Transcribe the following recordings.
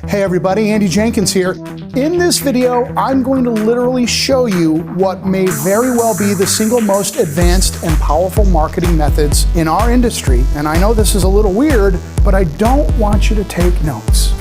Hey everybody, Andy Jenkins here. In this video, I'm going to literally show you what may very well be the single most advanced and powerful marketing methods in our industry. And I know this is a little weird, but I don't want you to take notes.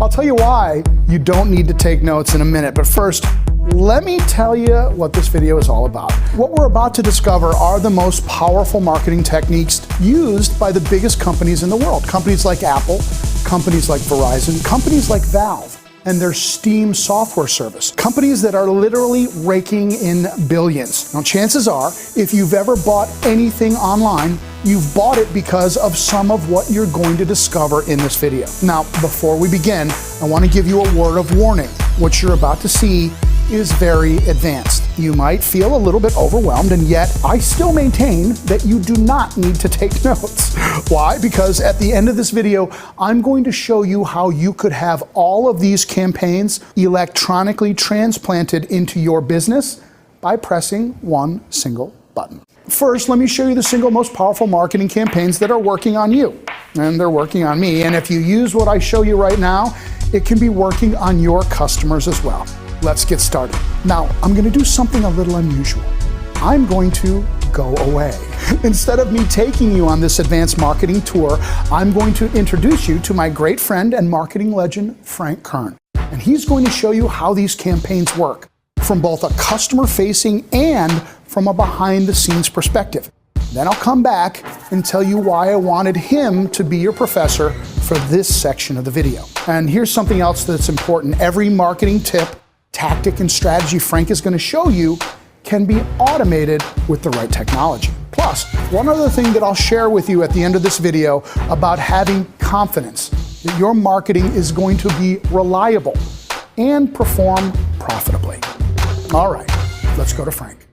I'll tell you why you don't need to take notes in a minute, but first, let me tell you what this video is all about. What we're about to discover are the most powerful marketing techniques used by the biggest companies in the world. Companies like Apple, companies like Verizon, companies like Valve and their Steam software service. Companies that are literally raking in billions. Now, chances are, if you've ever bought anything online, you've bought it because of some of what you're going to discover in this video. Now, before we begin, I want to give you a word of warning. What you're about to see is very advanced. You might feel a little bit overwhelmed, and yet I still maintain that you do not need to take notes. Why? Because at the end of this video, I'm going to show you how you could have all of these campaigns electronically transplanted into your business by pressing one single button. First, let me show you the single most powerful marketing campaigns that are working on you. And they're working on me. And if you use what I show you right now, it can be working on your customers as well. Let's get started. Now, I'm going to do something a little unusual. I'm going to go away. Instead of me taking you on this advanced marketing tour, I'm going to introduce you to my great friend and marketing legend, Frank Kern. And he's going to show you how these campaigns work from both a customer-facing and from a behind-the-scenes perspective. Then I'll come back and tell you why I wanted him to be your professor for this section of the video. And here's something else that's important. Every marketing tip, tactic, and strategy Frank is going to show you can be automated with the right technology. Plus, one other thing that I'll share with you at the end of this video about having confidence that your marketing is going to be reliable and perform profitably. All right, let's go to Frank.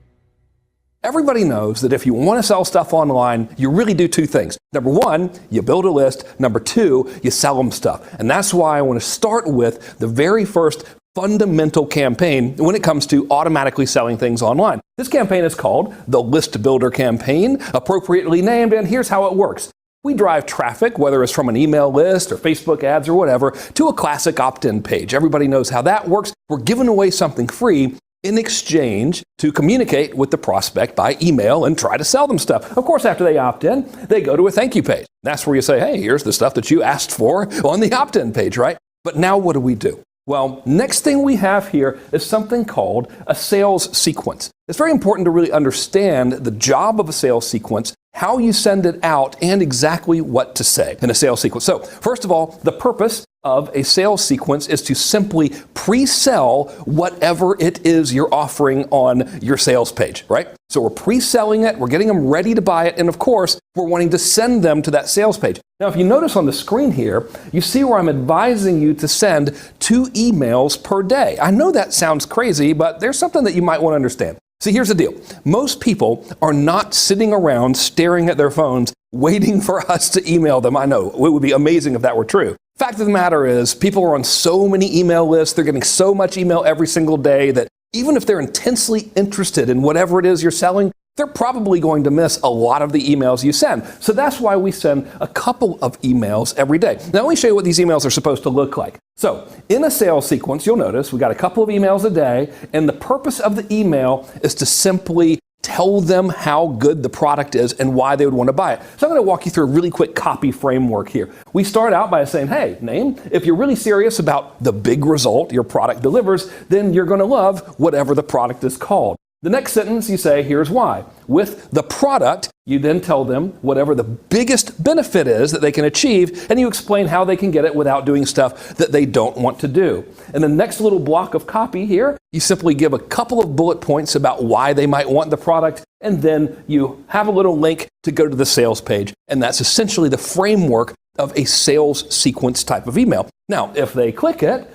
Everybody knows that if you want to sell stuff online, you really do two things. Number one, you build a list. Number two, you sell them stuff. And that's why I want to start with the very first fundamental campaign when it comes to automatically selling things online. This campaign is called the List Builder Campaign, appropriately named, and here's how it works. We drive traffic, whether it's from an email list or Facebook ads or whatever, to a classic opt-in page. Everybody knows how that works. We're giving away something free in exchange to communicate with the prospect by email and try to sell them stuff. Of course, after they opt in, they go to a thank you page. That's where you say, hey, here's the stuff that you asked for on the opt-in page, right? But now what do? Well, next thing we have here is something called a sales sequence. It's very important to really understand the job of a sales sequence, how you send it out, and exactly what to say in a sales sequence. So, first of all, the purpose of a sales sequence is to simply pre-sell whatever it is you're offering on your sales page, right? So we're pre-selling it, we're getting them ready to buy it, and of course, we're wanting to send them to that sales page. Now, if you notice on the screen here, you see where I'm advising you to send 2 emails per day. I know that sounds crazy, but there's something that you might want to understand. See, here's the deal. Most people are not sitting around staring at their phones waiting for us to email them. I know, it would be amazing if that were true. Fact of the matter is, people are on so many email lists, they're getting so much email every single day that even if they're intensely interested in whatever it is you're selling, they're probably going to miss a lot of the emails you send. So that's why we send a couple of emails every day. Now let me show you what these emails are supposed to look like. So in a sales sequence, you'll notice we got a couple of emails a day, and the purpose of the email is to simply tell them how good the product is and why they would want to buy it. So I'm going to walk you through a really quick copy framework here. We start out by saying, hey, name, if you're really serious about the big result your product delivers, then you're going to love whatever the product is called. The next sentence you say, here's why. With the product, you then tell them whatever the biggest benefit is that they can achieve, and you explain how they can get it without doing stuff that they don't want to do. And the next little block of copy here, you simply give a couple of bullet points about why they might want the product, and then you have a little link to go to the sales page. And that's essentially the framework of a sales sequence type of email. Now, if they click it,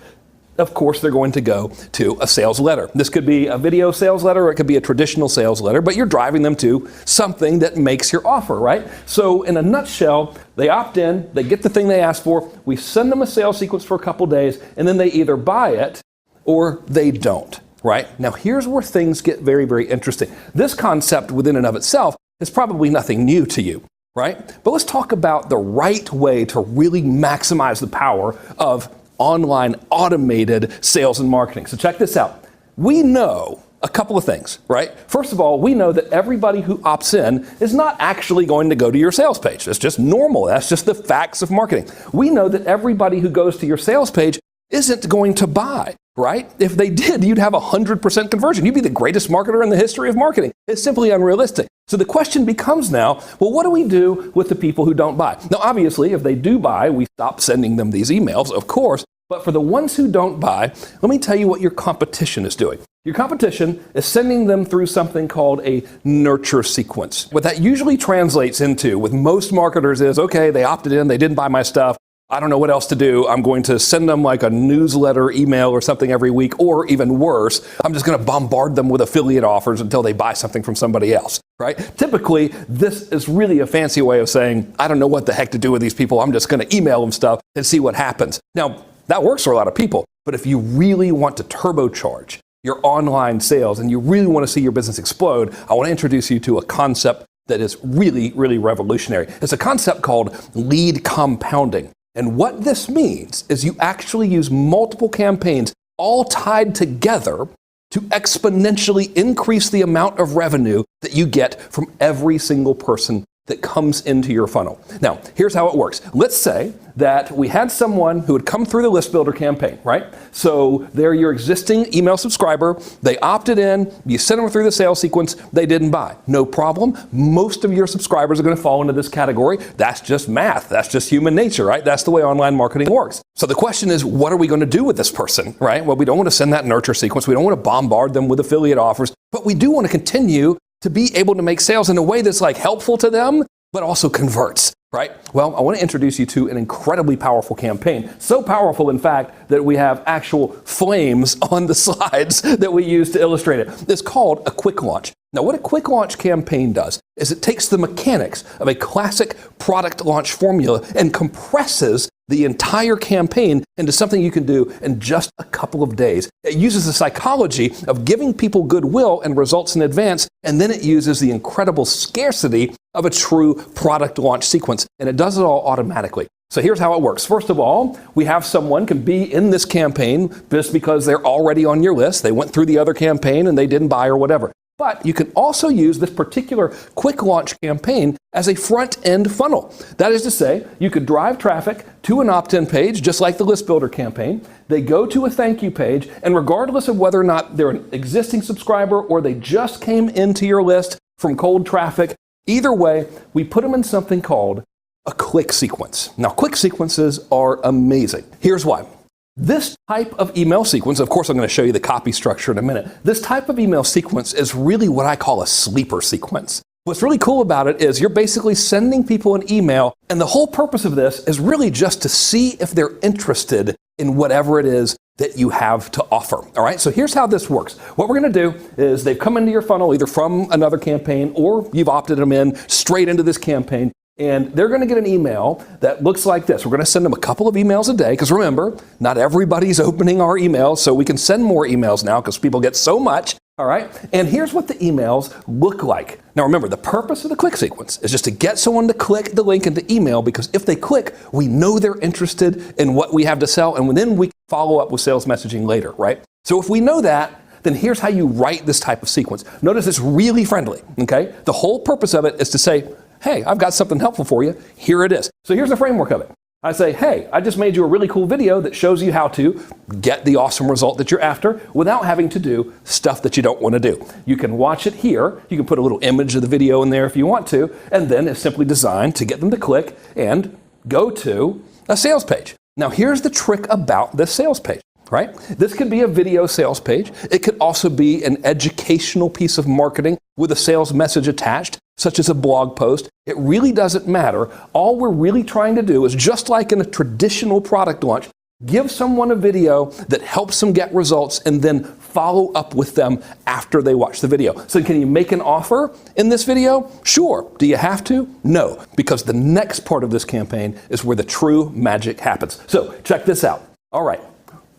of course, they're going to go to a sales letter. This could be a video sales letter, or it could be a traditional sales letter, but you're driving them to something that makes your offer, right? So in a nutshell, they opt in, they get the thing they asked for, we send them a sales sequence for a couple days, and then they either buy it or they don't, right? Now here's where things get very, very interesting. This concept within and of itself is probably nothing new to you, right? But let's talk about the right way to really maximize the power of online automated sales and marketing. So check this out. We know a couple of things, right? First of all, we know that everybody who opts in is not actually going to go to your sales page. That's just normal. That's just the facts of marketing. We know that everybody who goes to your sales page isn't going to buy, right? If they did, you'd have 100% conversion. You'd be the greatest marketer in the history of marketing. It's simply unrealistic. So the question becomes now, well, what do we do with the people who don't buy? Now, obviously, if they do buy, we stop sending them these emails, of course. But for the ones who don't buy, let me tell you what your competition is doing. Your competition is sending them through something called a nurture sequence. What that usually translates into with most marketers is, okay, they opted in, they didn't buy my stuff. I don't know what else to do. I'm going to send them like a newsletter, email, or something every week, or even worse, I'm just going to bombard them with affiliate offers until they buy something from somebody else, right? Typically, this is really a fancy way of saying, I don't know what the heck to do with these people. I'm just going to email them stuff and see what happens. Now, that works for a lot of people, but if you really want to turbocharge your online sales and you really want to see your business explode, I want to introduce you to a concept that is really, really revolutionary. It's a concept called lead compounding. And what this means is you actually use multiple campaigns all tied together to exponentially increase the amount of revenue that you get from every single person that comes into your funnel. Now, here's how it works. Let's say that we had someone who had come through the list builder campaign, right? So they're your existing email subscriber. They opted in. You sent them through the sales sequence. They didn't buy. No problem. Most of your subscribers are going to fall into this category. That's just math. That's just human nature, right? That's the way online marketing works. So the question is, what are we going to do with this person, right? Well, we don't want to send that nurture sequence. We don't want to bombard them with affiliate offers, but we do want to continue to be able to make sales in a way that's like helpful to them, but also converts, right? Well, I want to introduce you to an incredibly powerful campaign. So powerful, in fact, that we have actual flames on the slides that we use to illustrate it. It's called a quick launch. Now, what a quick launch campaign does is it takes the mechanics of a classic product launch formula and compresses the entire campaign into something you can do in just a couple of days. It uses the psychology of giving people goodwill and results in advance, and then it uses the incredible scarcity of a true product launch sequence, and it does it all automatically. So here's how it works. First of all, we have someone can be in this campaign just because they're already on your list. They went through the other campaign and they didn't buy or whatever. But you can also use this particular quick launch campaign as a front-end funnel. That is to say, you could drive traffic to an opt-in page, just like the list builder campaign. They go to a thank you page, and regardless of whether or not they're an existing subscriber or they just came into your list from cold traffic, either way, we put them in something called a click sequence. Now, click sequences are amazing. Here's why. This type of email sequence, of course I'm going to show you the copy structure in a minute. This type of email sequence is really what I call a sleeper sequence. What's really cool about it is you're basically sending people an email, and the whole purpose of this is really just to see if they're interested in whatever it is that you have to offer. All right, so here's how this works. What we're going to do is they've come into your funnel either from another campaign or you've opted them in straight into this campaign. And they're going to get an email that looks like this. We're going to send them a couple of emails a day because remember, not everybody's opening our emails, so we can send more emails now because people get so much. All right, and here's what the emails look like. Now remember, the purpose of the click sequence is just to get someone to click the link in the email because if they click, we know they're interested in what we have to sell, and then we follow up with sales messaging later, right? So if we know that, then here's how you write this type of sequence. Notice it's really friendly, okay? The whole purpose of it is to say, hey, I've got something helpful for you. Here it is. So here's the framework of it. I say, hey, I just made you a really cool video that shows you how to get the awesome result that you're after without having to do stuff that you don't want to do. You can watch it here. You can put a little image of the video in there if you want to, and then it's simply designed to get them to click and go to a sales page. Now here's the trick about this sales page. Right? This could be a video sales page. It could also be an educational piece of marketing with a sales message attached, such as a blog post. It really doesn't matter. All we're really trying to do is, just like in a traditional product launch, give someone a video that helps them get results and then follow up with them after they watch the video. So can you make an offer in this video? Sure. Do you have to? No, because the next part of this campaign is where the true magic happens. So check this out. All right.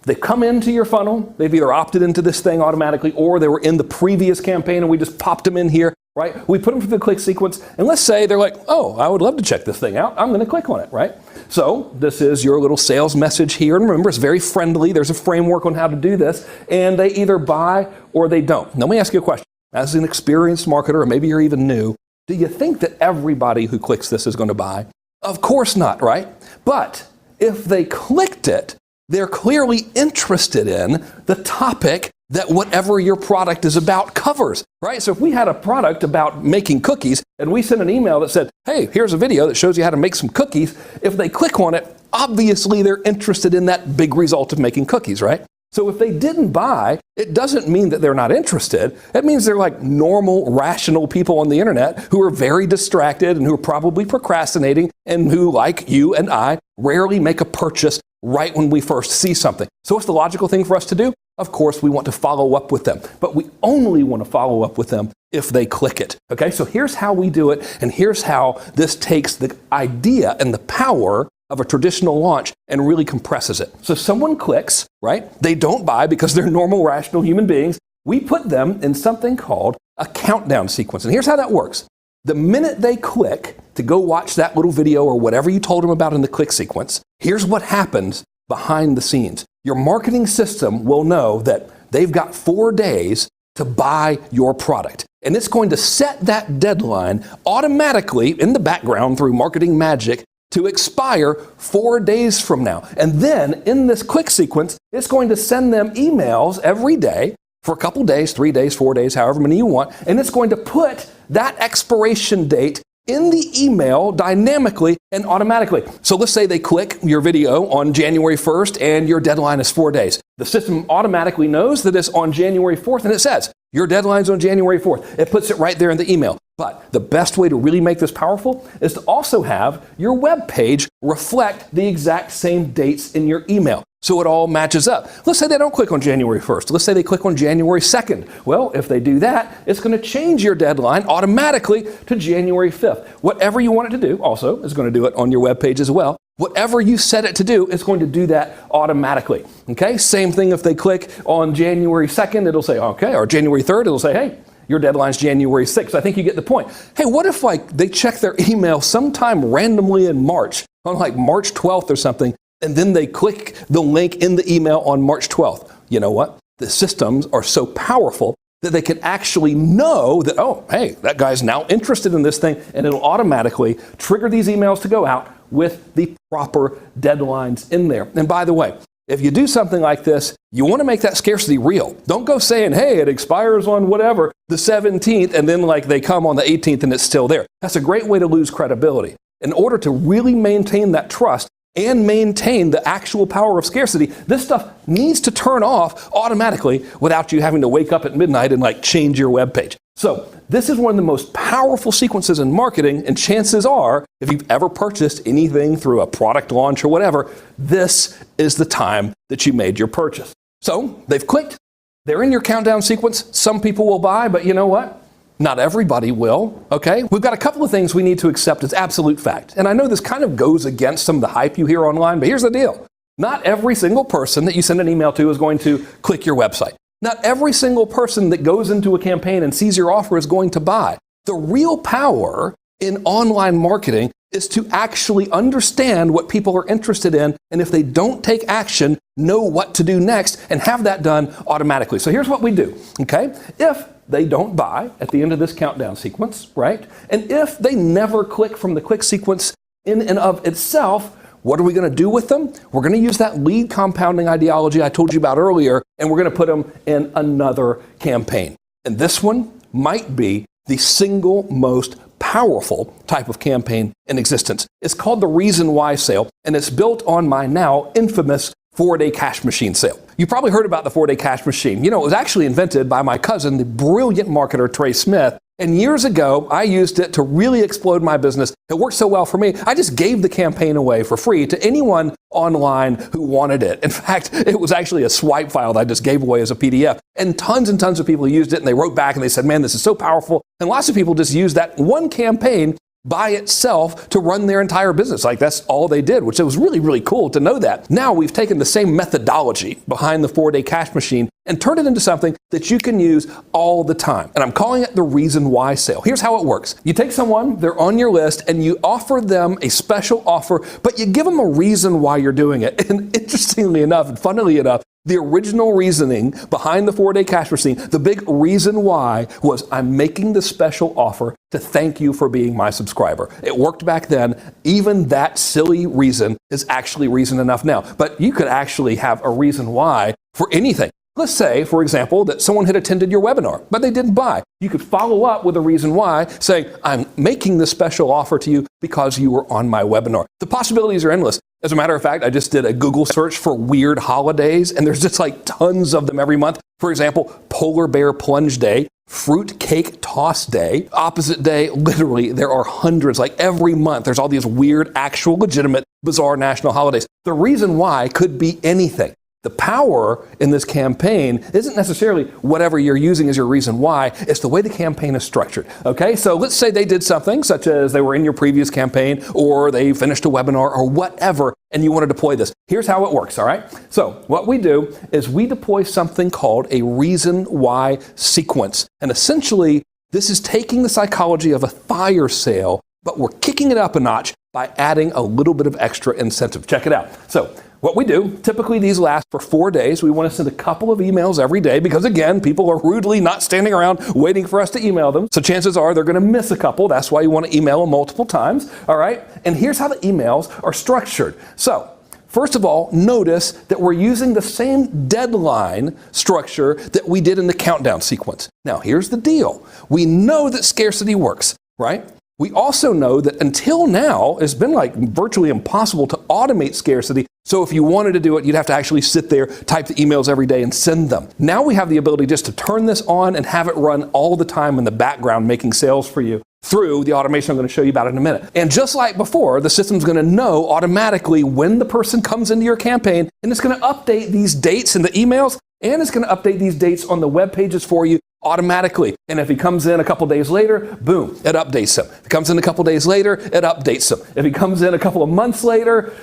They come into your funnel, they've either opted into this thing automatically or they were in the previous campaign and we just popped them in here. right? We put them through the click sequence, and let's say they're like, oh, I would love to check this thing out. I'm going to click on it, right? So this is your little sales message here. And remember, it's very friendly. There's a framework on how to do this. And they either buy or they don't. Now, let me ask you a question. As an experienced marketer, or maybe you're even new, do you think that everybody who clicks this is going to buy? Of course not, right? But if they clicked it, they're clearly interested in the topic that whatever your product is about covers, right? So if we had a product about making cookies and we sent an email that said, hey, here's a video that shows you how to make some cookies, if they click on it, obviously they're interested in that big result of making cookies, right? So if they didn't buy, it doesn't mean that they're not interested. It means they're like normal, rational people on the internet who are very distracted and who are probably procrastinating and who, like you and I, rarely make a purchase right when we first see something. So what's the logical thing for us to do? Of course, we want to follow up with them, but we only want to follow up with them if they click it. Okay, so here's how we do it, and here's how this takes the idea and the power of a traditional launch and really compresses it. So someone clicks, right? They don't buy because they're normal, rational human beings. We put them in something called a countdown sequence. And here's how that works. The minute they click to go watch that little video or whatever you told them about in the click sequence, here's what happens behind the scenes. Your marketing system will know that they've got 4 days to buy your product. And it's going to set that deadline automatically in the background through marketing magic to expire 4 days from now. And then in this click sequence, it's going to send them emails every day for a couple days, 3 days, 4 days, however many you want. And it's going to put that expiration date in the email dynamically and automatically. So let's say they click your video on January 1st and your deadline is 4 days. The system automatically knows that it's on January 4th and it says, your deadline's on January 4th. It puts it right there in the email. But the best way to really make this powerful is to also have your web page reflect the exact same dates in your email. So it all matches up. Let's say they don't click on January 1st. Let's say they click on January 2nd. Well, if they do that, it's going to change your deadline automatically to January 5th. Whatever you want it to do also is going to do it on your web page as well. Whatever you set it to do, it's going to do that automatically. Okay? Same thing if they click on January 2nd, it'll say, okay, or January 3rd, it'll say, hey, your deadline's January 6th. I think you get the point. Hey, what if like they check their email sometime randomly in March, on like March 12th or something, and then they click the link in the email on March 12th? You know what? The systems are so powerful that they can actually know that, oh, hey, that guy's now interested in this thing, and it'll automatically trigger these emails to go out with the proper deadlines in there. And by the way, if you do something like this, you want to make that scarcity real. Don't go saying, hey, it expires on whatever, the 17th, and then like they come on the 18th and it's still there. That's a great way to lose credibility. In order to really maintain that trust and maintain the actual power of scarcity, this stuff needs to turn off automatically without you having to wake up at midnight and like change your web page. So this is one of the most powerful sequences in marketing, and chances are, if you've ever purchased anything through a product launch or whatever, this is the time that you made your purchase. So they've clicked, they're in your countdown sequence. Some people will buy, but you know what? Not everybody will, okay? We've got a couple of things we need to accept as absolute fact. And I know this kind of goes against some of the hype you hear online, but here's the deal. Not every single person that you send an email to is going to click your website. Not every single person that goes into a campaign and sees your offer is going to buy. The real power in online marketing is to actually understand what people are interested in, and if they don't take action, know what to do next and have that done automatically. So here's what we do, okay? If they don't buy at the end of this countdown sequence, right? And if they never click from the click sequence in and of itself, what are we going to do with them? We're going to use that lead compounding ideology I told you about earlier, and we're going to put them in another campaign. And this one might be the single most powerful type of campaign in existence. It's called the Reason Why sale, and it's built on my now infamous 4-day cash machine sale. You probably heard about the 4-day cash machine. You know, it was actually invented by my cousin, the brilliant marketer Trey Smith. And years ago, I used it to really explode my business. It worked so well for me, I just gave the campaign away for free to anyone online who wanted it. In fact, it was actually a swipe file that I just gave away as a PDF. And tons of people used it, and they wrote back and they said, man, this is so powerful. And lots of people just used that one campaign by itself to run their entire business. Like that's all they did, which was really, really cool to know that. Now we've taken the same methodology behind the 4-day cash machine and turned it into something that you can use all the time. And I'm calling it the reason why sale. Here's how it works. You take someone, they're on your list, and you offer them a special offer, but you give them a reason why you're doing it. And interestingly enough, and funnily enough, the original reasoning behind the 4-day cash machine, the big reason why was I'm making this special offer to thank you for being my subscriber. It worked back then. Even that silly reason is actually reason enough now. But you could actually have a reason why for anything. Let's say, for example, that someone had attended your webinar, but they didn't buy. You could follow up with a reason why, saying, I'm making this special offer to you because you were on my webinar. The possibilities are endless. As a matter of fact, I just did a Google search for weird holidays, and there's just like tons of them every month. For example, Polar Bear Plunge Day, Fruit Cake Toss Day, Opposite Day. Literally, there are hundreds. Like every month, there's all these weird, actual, legitimate, bizarre national holidays. The reason why could be anything. The power in this campaign isn't necessarily whatever you're using as your reason why, it's the way the campaign is structured. Okay, so let's say they did something such as they were in your previous campaign or they finished a webinar or whatever, and you want to deploy this. Here's how it works, all right? So what we do is we deploy something called a reason why sequence. And essentially, this is taking the psychology of a fire sale, but we're kicking it up a notch by adding a little bit of extra incentive. Check it out. So what we do, typically these last for 4 days. We want to send a couple of emails every day because, again, people are rudely not standing around waiting for us to email them. So chances are they're going to miss a couple. That's why you want to email them multiple times. All right. And here's how the emails are structured. So first of all, notice that we're using the same deadline structure that we did in the countdown sequence. Now, here's the deal. We know that scarcity works, right? We also know that until now, it's been like virtually impossible to automate scarcity. So if you wanted to do it, you'd have to actually sit there, type the emails every day and send them. Now we have the ability just to turn this on and have it run all the time in the background, making sales for you through the automation I'm going to show you about in a minute. And just like before, the system's going to know automatically when the person comes into your campaign, and it's going to update these dates in the emails, and it's going to update these dates on the web pages for you automatically. And if he comes in a couple days later, boom, it updates him. If he comes in a couple days later, it updates him. If he comes in a couple of months later,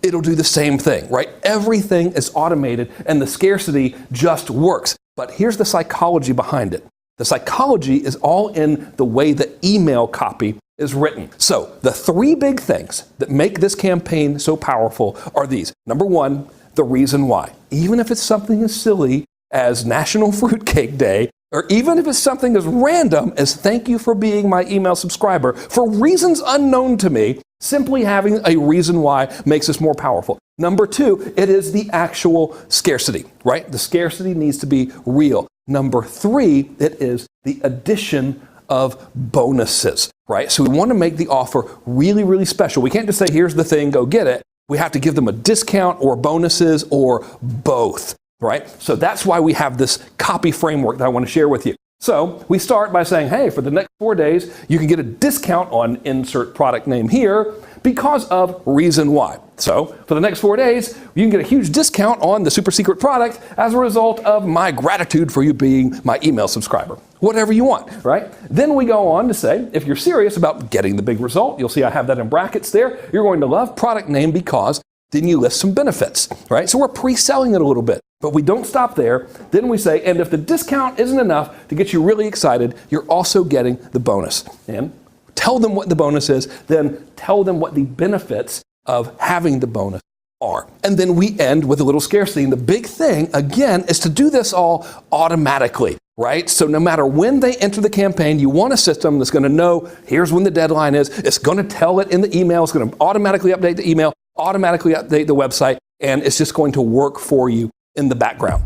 it'll do the same thing, right? Everything is automated and the scarcity just works. But here's the psychology behind it. The psychology is all in the way the email copy is written. So the 3 big things that make this campaign so powerful are these. Number 1, the reason why. Even if it's something as silly as National Fruitcake Day, or even if it's something as random as thank you for being my email subscriber, for reasons unknown to me, simply having a reason why makes us more powerful. Number 2, it is the actual scarcity, right? The scarcity needs to be real. Number 3, it is the addition of bonuses, right? So we want to make the offer really, really special. We can't just say, here's the thing, go get it. We have to give them a discount or bonuses or both. Right? So that's why we have this copy framework that I want to share with you. So we start by saying, hey, for the next 4 days, you can get a discount on insert product name here because of reason why. So for the next 4 days, you can get a huge discount on the super secret product as a result of my gratitude for you being my email subscriber. Whatever you want, right? Then we go on to say, if you're serious about getting the big result, you'll see I have that in brackets there. You're going to love product name because then you list some benefits, right? So we're pre-selling it a little bit. But we don't stop there. Then we say, and if the discount isn't enough to get you really excited, you're also getting the bonus. And tell them what the bonus is, then tell them what the benefits of having the bonus are. And then we end with a little scarcity. And the big thing, again, is to do this all automatically, right? So no matter when they enter the campaign, you want a system that's going to know, here's when the deadline is. It's going to tell it in the email. It's going to automatically update the email, automatically update the website, and it's just going to work for you in the background.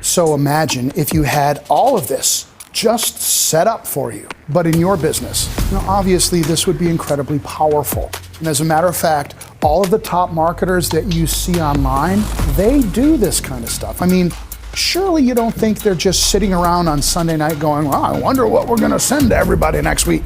So imagine if you had all of this just set up for you, but in your business. Now, obviously, this would be incredibly powerful. And as a matter of fact, all of the top marketers that you see online, they do this kind of stuff. I mean, surely you don't think they're just sitting around on Sunday night going, well, I wonder what we're going to send to everybody next week.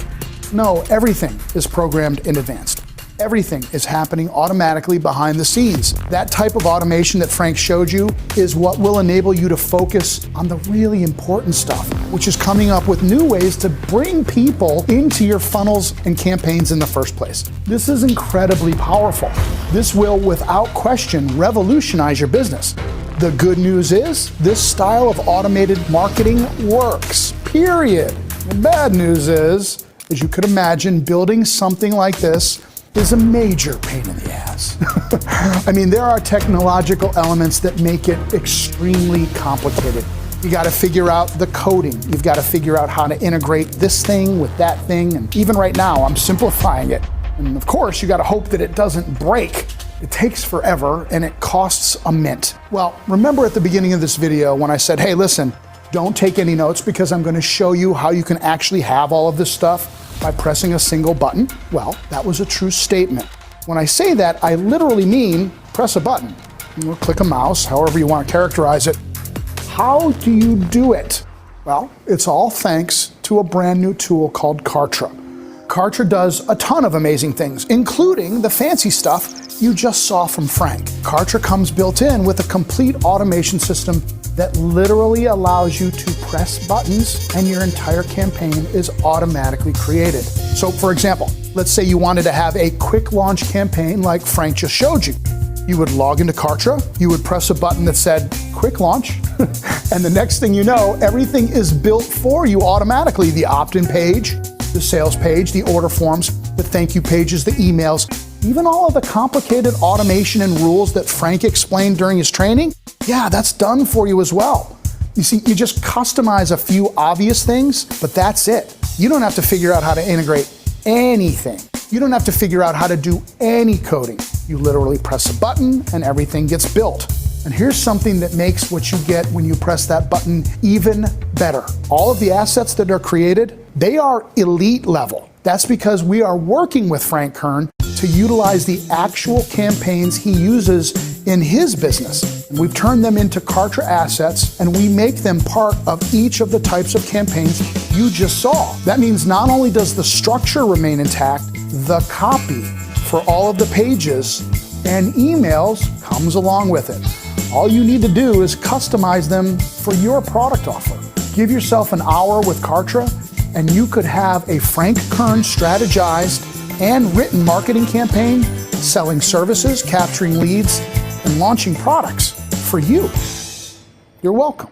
No, everything is programmed in advance. Everything is happening automatically behind the scenes. That type of automation that Frank showed you is what will enable you to focus on the really important stuff, which is coming up with new ways to bring people into your funnels and campaigns in the first place. This is incredibly powerful. This will, without question, revolutionize your business. The good news is, this style of automated marketing works, period. The bad news is, as you could imagine, building something like this is a major pain in the ass. I mean, there are technological elements that make it extremely complicated. You got to figure out the coding. You've got to figure out how to integrate this thing with that thing. And even right now, I'm simplifying it. And of course, you got to hope that it doesn't break. It takes forever and it costs a mint. Well, remember at the beginning of this video when I said, hey, listen, don't take any notes because I'm going to show you how you can actually have all of this stuff by pressing a single button? Well, that was a true statement. When I say that, I literally mean press a button. Or click a mouse, however you want to characterize it. How do you do it? Well, it's all thanks to a brand new tool called Kartra. Kartra does a ton of amazing things, including the fancy stuff you just saw from Frank. Kartra comes built in with a complete automation system that literally allows you to press buttons and your entire campaign is automatically created. So for example, let's say you wanted to have a quick launch campaign like Frank just showed you. You would log into Kartra, you would press a button that said quick launch, and the next thing you know, everything is built for you automatically. The opt-in page, the sales page, the order forms, the thank you pages, the emails, even all of the complicated automation and rules that Frank explained during his training, yeah, that's done for you as well. You see, you just customize a few obvious things, but that's it. You don't have to figure out how to integrate anything. You don't have to figure out how to do any coding. You literally press a button and everything gets built. And here's something that makes what you get when you press that button even better. All of the assets that are created, they are elite level. That's because we are working with Frank Kern to utilize the actual campaigns he uses in his business. And we've turned them into Kartra assets, and we make them part of each of the types of campaigns you just saw. That means not only does the structure remain intact, the copy for all of the pages and emails comes along with it. All you need to do is customize them for your product offer. Give yourself an hour with Kartra, and you could have a Frank Kern strategized and written marketing campaign selling services, capturing leads, and launching products for you. You're welcome.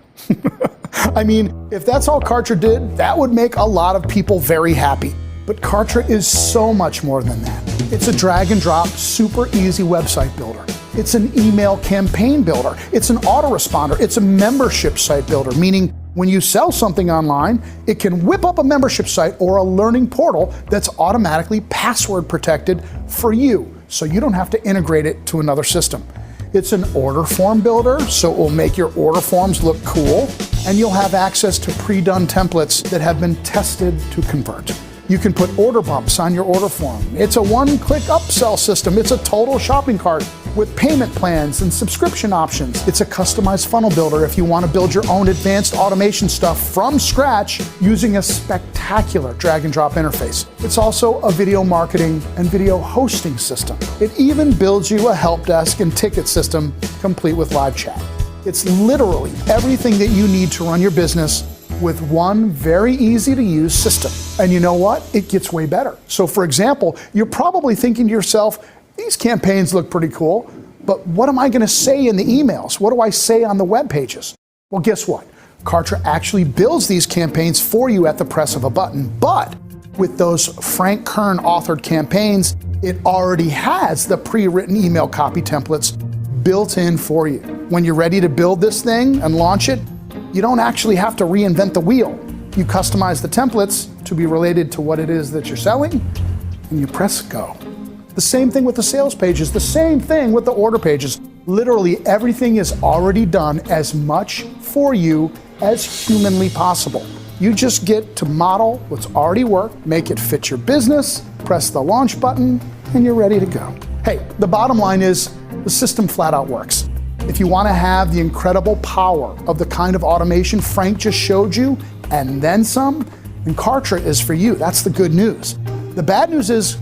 I mean, if that's all Kartra did, that would make a lot of people very happy. But Kartra is so much more than that. It's a drag and drop, super easy website builder. It's an email campaign builder. It's an autoresponder. It's a membership site builder, meaning when you sell something online, it can whip up a membership site or a learning portal that's automatically password protected for you, so you don't have to integrate it to another system. It's an order form builder, so it will make your order forms look cool, and you'll have access to pre-done templates that have been tested to convert. You can put order bumps on your order form. It's a one-click upsell system. It's a total shopping cart with payment plans and subscription options. It's a customized funnel builder if you want to build your own advanced automation stuff from scratch using a spectacular drag and drop interface. It's also a video marketing and video hosting system. It even builds you a help desk and ticket system complete with live chat. It's literally everything that you need to run your business with one very easy to use system. And you know what? It gets way better. So for example, you're probably thinking to yourself, these campaigns look pretty cool, but what am I going to say in the emails? What do I say on the web pages? Well, guess what? Kartra actually builds these campaigns for you at the press of a button, but with those Frank Kern authored campaigns, it already has the pre-written email copy templates built in for you. When you're ready to build this thing and launch it, you don't actually have to reinvent the wheel. You customize the templates to be related to what it is that you're selling, and you press go. The same thing with the sales pages, the same thing with the order pages. Literally everything is already done as much for you as humanly possible. You just get to model what's already worked, make it fit your business, press the launch button, and you're ready to go. Hey, the bottom line is the system flat out works. If you want to have the incredible power of the kind of automation Frank just showed you, and then some, then Kartra is for you. That's the good news. The bad news is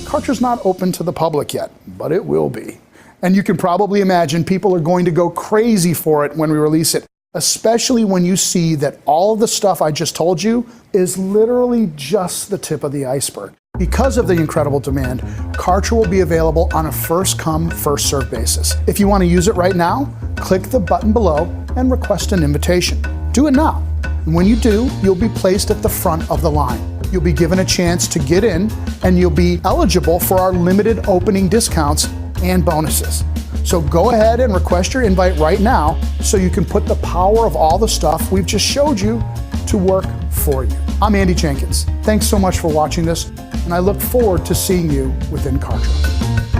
Kartra's not open to the public yet, but it will be. And you can probably imagine people are going to go crazy for it when we release it, especially when you see that all of the stuff I just told you is literally just the tip of the iceberg. Because of the incredible demand, Kartra will be available on a first-come, first-served basis. If you want to use it right now, click the button below and request an invitation. Do it now. And when you do, you'll be placed at the front of the line. You'll be given a chance to get in, and you'll be eligible for our limited opening discounts and bonuses. So go ahead and request your invite right now so you can put the power of all the stuff we've just showed you to work for you. I'm Andy Jenkins. Thanks so much for watching this, and I look forward to seeing you within Kartra.